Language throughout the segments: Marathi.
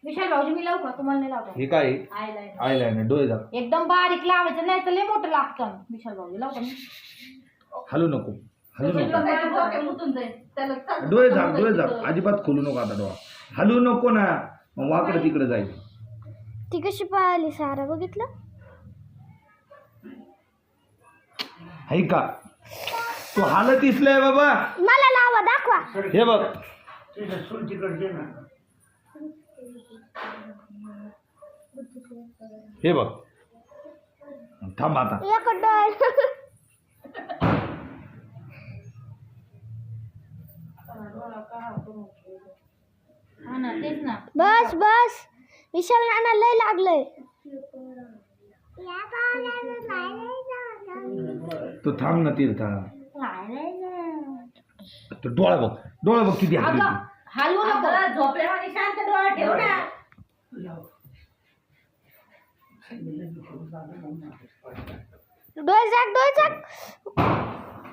विशाल भाऊजी मी लावू का तुम्हाला नाही लावतो हे काय आयलाइनर डोळे झाक एकदम बारीक लावायचं नाही तर लय मोठं लागतं विशाल भाऊजी लावू का मी हलू नको डोळे झाक अजिबात खोलू नको आता डोळा हलू नको ना मग वाकडं तिकडे जाईल ती कशी पळाली सारा बघितलं है का तू हालत दिसलाय बाबा मला लावा दाखवा हे बघ हे बघ थांब आता एक डोळ हा ना तेच ना बस बस विशाल नाना लय लागलंय तू थांब ना तीर्था तू डोळा बघ किती हालली ती. हलवू नको झोपल्यामध्ये शांत डोळा ठेव ना डोळ झाक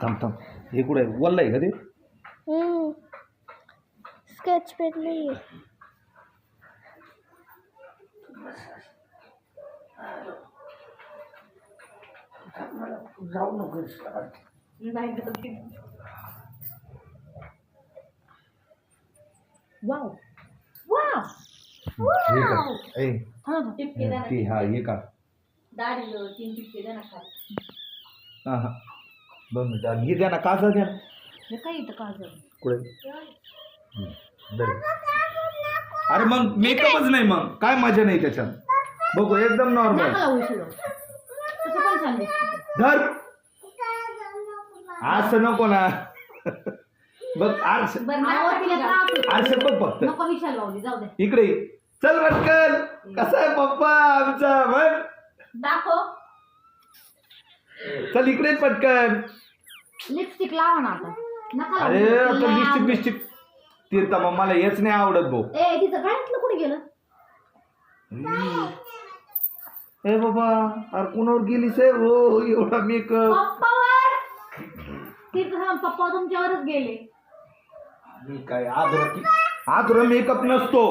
थांब हे कुठे वल्ल आहे का ते स्केच पेन नाहीये जाऊ नको वाव वाव हे का ए टिपके द्या ना ती हा हे का दाढी 3 टिपके द्या ना खाली हा 2 मिनिटं हे द्या ना काचा द्या ना हे काय इथं काजल कुठे बरं. अरे मग मेकअपच नाही मग काय मजा नाही त्याच्यात बघू एकदम नॉर्मल नका लावू शिरो तसं पण छान दिसतं धर असं नको ना बघ आरसे आरसे बघ फक्त नको विशाल भाऊजी जाऊ दे इकडे ये. चल पटकन कसा आहे पप्पा आमचा बघ दाखव चल इकडे ये पटकन लिपस्टिक लावा ना आता नका अरे लावू. आता लय लिपस्टिक आवडतं. बिस्टिक तीर्था मग मला हेच नाही आवडत भाऊ ए तिचं गळ्यातलं कुठे गेलं ए बाबा अरे कुणावर गेलीस आहे हो एवढा मेकअप पप्पावर तिथं पप्पा तुमच्यावरच गेले काय आधुरा मेकअप नसतो